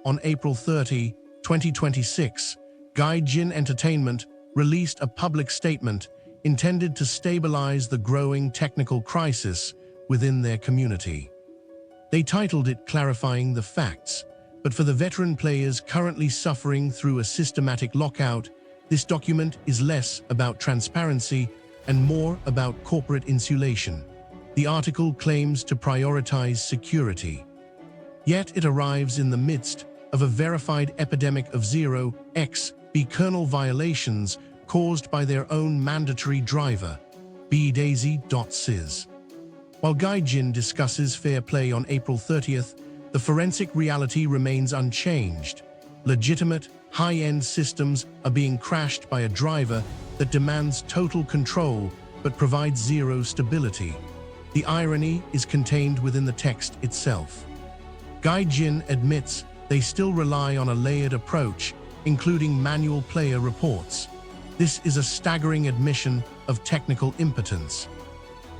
On April 30, 2026, Gaijin Entertainment released a public statement intended to stabilize the growing technical crisis within their community. They titled it Clarifying the Facts, but for the veteran players currently suffering through a systematic lockout, this document is less about transparency and more about corporate insulation. The article claims to prioritize security. Yet it arrives in the midst of a verified epidemic of 0xb kernel violations caused by their own mandatory driver, BSOD. While Gaijin discusses fair play on April 30th, the forensic reality remains unchanged. Legitimate, high-end systems are being crashed by a driver that demands total control but provides zero stability. The irony is contained within the text itself. Gaijin admits they still rely on a layered approach, including manual player reports. This is a staggering admission of technical impotence.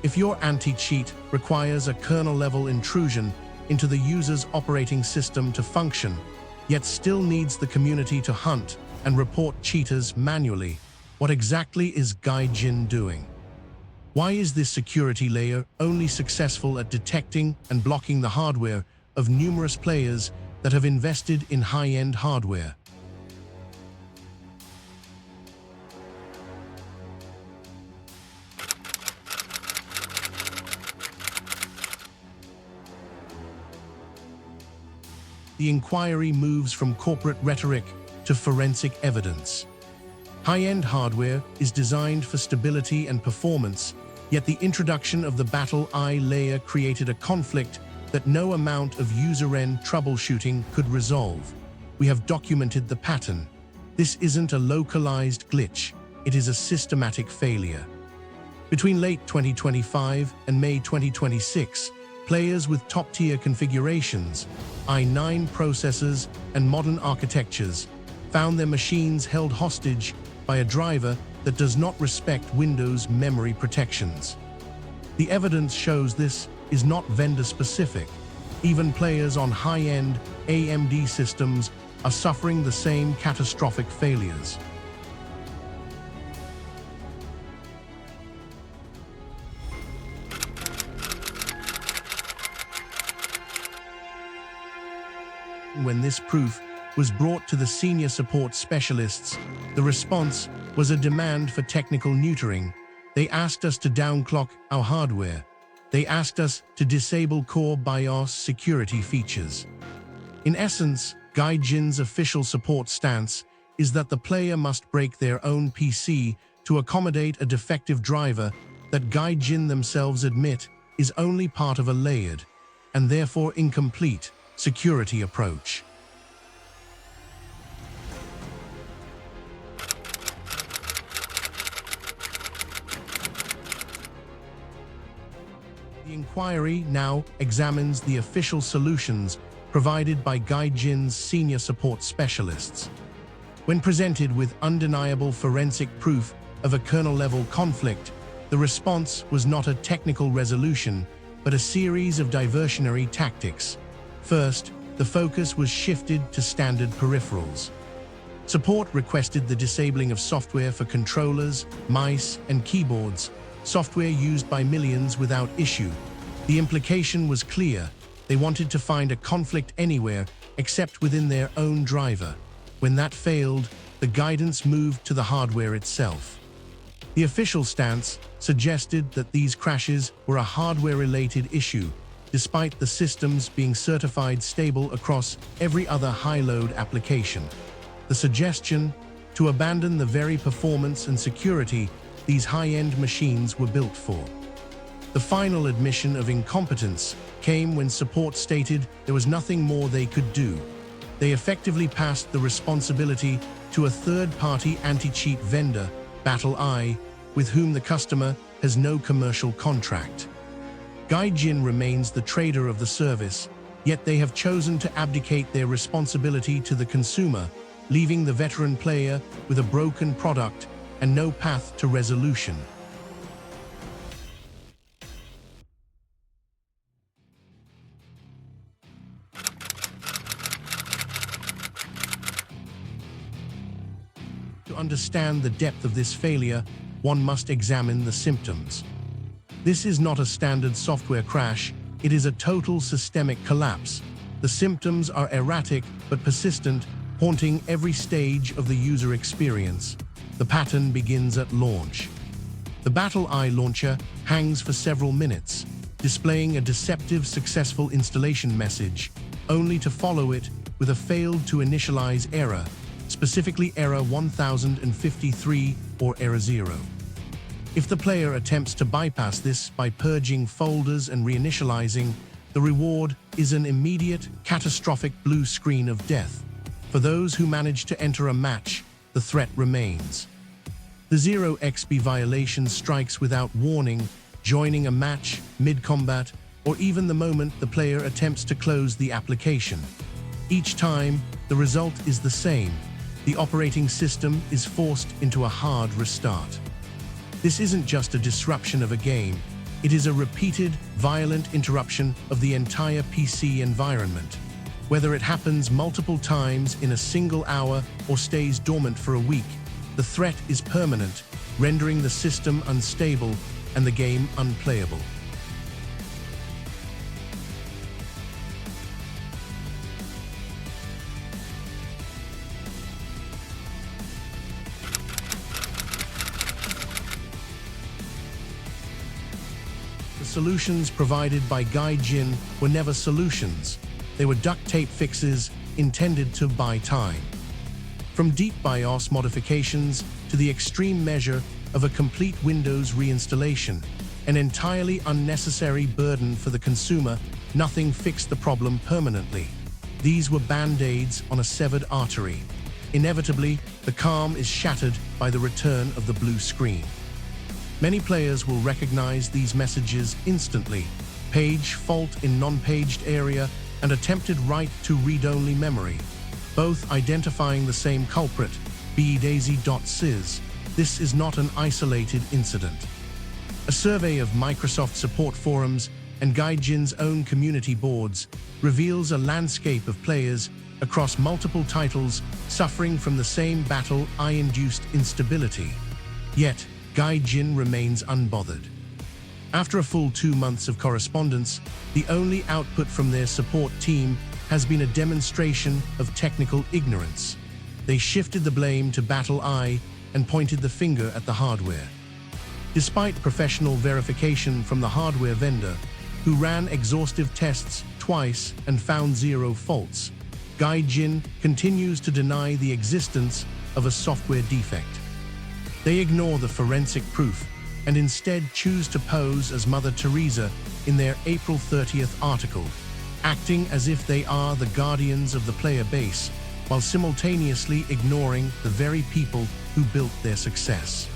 If your anti-cheat requires a kernel-level intrusion into the user's operating system to function, yet still needs the community to hunt and report cheaters manually, what exactly is Gaijin doing? Why is this security layer only successful at detecting and blocking the hardware of numerous players that have invested in high-end hardware? The inquiry moves from corporate rhetoric to forensic evidence. High-end hardware is designed for stability and performance, yet the introduction of the BattlEye layer created a conflict that no amount of user-end troubleshooting could resolve. We have documented the pattern. This isn't a localized glitch, it is a systematic failure. Between late 2025 and May 2026, players with top-tier configurations, i9 processors, and modern architectures found their machines held hostage by a driver that does not respect Windows memory protections. The evidence shows this is not vendor-specific. Even players on high-end AMD systems are suffering the same catastrophic failures. When this proof was brought to the senior support specialists, the response was a demand for technical neutering. They asked us to downclock our hardware. They asked us to disable core BIOS security features. In essence, Gaijin's official support stance is that the player must break their own PC to accommodate a defective driver that Gaijin themselves admit is only part of a layered, and therefore incomplete, security approach. The inquiry now examines the official solutions provided by Gaijin's senior support specialists. When presented with undeniable forensic proof of a kernel-level conflict, the response was not a technical resolution, but a series of diversionary tactics. First, the focus was shifted to standard peripherals. Support requested the disabling of software for controllers, mice, and keyboards, software used by millions without issue. The implication was clear. They wanted to find a conflict anywhere except within their own driver. When that failed, the guidance moved to the hardware itself. The official stance suggested that these crashes were a hardware-related issue, despite the systems being certified stable across every other high-load application. The suggestion to abandon the very performance and security these high-end machines were built for. The final admission of incompetence came when support stated there was nothing more they could do. They effectively passed the responsibility to a third-party anti-cheat vendor, BattlEye, with whom the customer has no commercial contract. Gaijin remains the trader of the service, yet they have chosen to abdicate their responsibility to the consumer, leaving the veteran player with a broken product and no path to resolution. understand the depth of this failure, one must examine the symptoms. This is not a standard software crash, it is a total systemic collapse. The symptoms are erratic but persistent, haunting every stage of the user experience. The pattern begins at launch. The BattlEye launcher hangs for several minutes, displaying a deceptive successful installation message, only to follow it with a failed to initialize error, specifically error 1053 or error 0. If the player attempts to bypass this by purging folders and reinitializing, the reward is an immediate, catastrophic blue screen of death. For those who manage to enter a match, the threat remains. The 0xb violation strikes without warning, joining a match, mid-combat, or even the moment the player attempts to close the application. Each time, the result is the same. The operating system is forced into a hard restart. This isn't just a disruption of a game, it is a repeated, violent interruption of the entire PC environment. Whether it happens multiple times in a single hour or stays dormant for a week, the threat is permanent, rendering the system unstable and the game unplayable. The solutions provided by Gaijin were never solutions. They were duct tape fixes intended to buy time. From deep BIOS modifications to the extreme measure of a complete Windows reinstallation, an entirely unnecessary burden for the consumer, nothing fixed the problem permanently. These were band-aids on a severed artery. Inevitably, the calm is shattered by the return of the blue screen. Many players will recognize these messages instantly: page fault in non-paged area and attempted write to read-only memory, both identifying the same culprit, bdaisy.sys. This is not an isolated incident. A survey of Microsoft support forums and Gaijin's own community boards reveals a landscape of players across multiple titles suffering from the same BattlEye-induced instability. Yet, Gaijin remains unbothered. After a full 2 months of correspondence, the only output from their support team has been a demonstration of technical ignorance. They shifted the blame to BattlEye and pointed the finger at the hardware. Despite professional verification from the hardware vendor, who ran exhaustive tests twice and found 0 faults, Gaijin continues to deny the existence of a software defect. They ignore the forensic proof and instead choose to pose as Mother Teresa in their April 30th article, acting as if they are the guardians of the player base, while simultaneously ignoring the very people who built their success.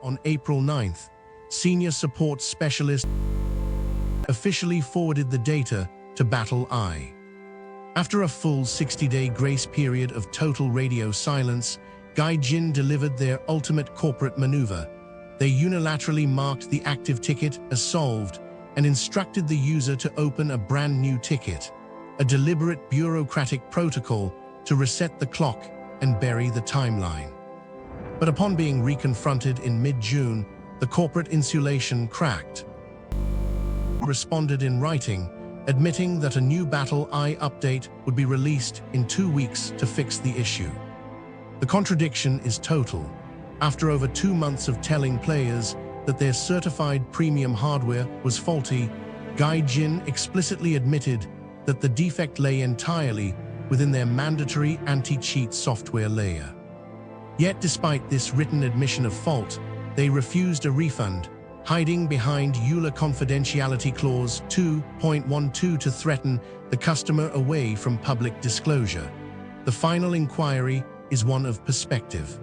On April 9th, senior support specialist officially forwarded the data to BattlEye. After a full 60-day grace period of total radio silence, Gaijin delivered their ultimate corporate maneuver. They unilaterally marked the active ticket as solved and instructed the user to open a brand new ticket, a deliberate bureaucratic protocol to reset the clock and bury the timeline. But upon being reconfronted in mid-June, the corporate insulation cracked. Responded in writing, admitting that a new BattlEye update would be released in 2 weeks to fix the issue. The contradiction is total. After over 2 months of telling players that their certified premium hardware was faulty, Gaijin explicitly admitted that the defect lay entirely within their mandatory anti-cheat software layer. Yet despite this written admission of fault, they refused a refund, hiding behind EULA confidentiality clause 2.12 to threaten the customer away from public disclosure. The final inquiry is one of perspective.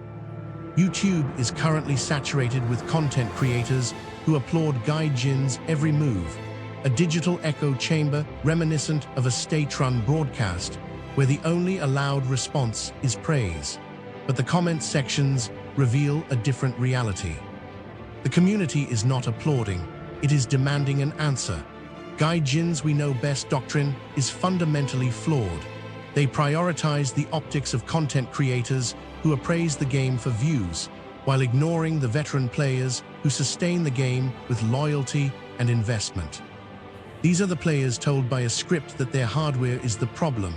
YouTube is currently saturated with content creators who applaud Gaijin's every move, a digital echo chamber reminiscent of a state-run broadcast where the only allowed response is praise. But the comment sections reveal a different reality. The community is not applauding, It is demanding an answer. Gaijin's We Know Best doctrine is fundamentally flawed. They prioritize the optics of content creators who appraise the game for views, while ignoring the veteran players who sustain the game with loyalty and investment. These are the players told by a script that their hardware is the problem.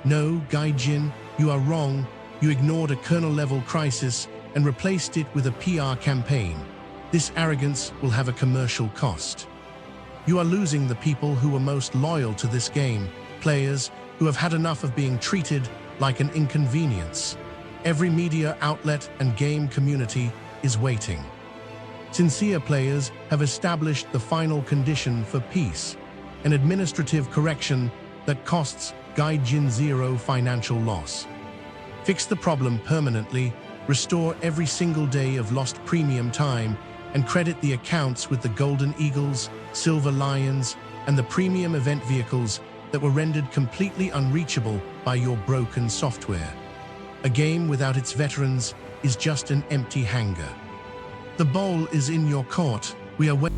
No, Gaijin, you are wrong. You ignored a kernel-level crisis and replaced it with a PR campaign. This arrogance will have a commercial cost. You are losing the people who were most loyal to this game, players who have had enough of being treated like an inconvenience. Every media outlet and game community is waiting. Sincere players have established the final condition for peace, an administrative correction that costs Gaijin zero financial loss. Fix the problem permanently, restore every single day of lost premium time, and credit the accounts with the Golden Eagles, Silver Lions, and the premium event vehicles that were rendered completely unreachable by your broken software. A game without its veterans is just an empty hangar. The ball is in your court. We are waiting.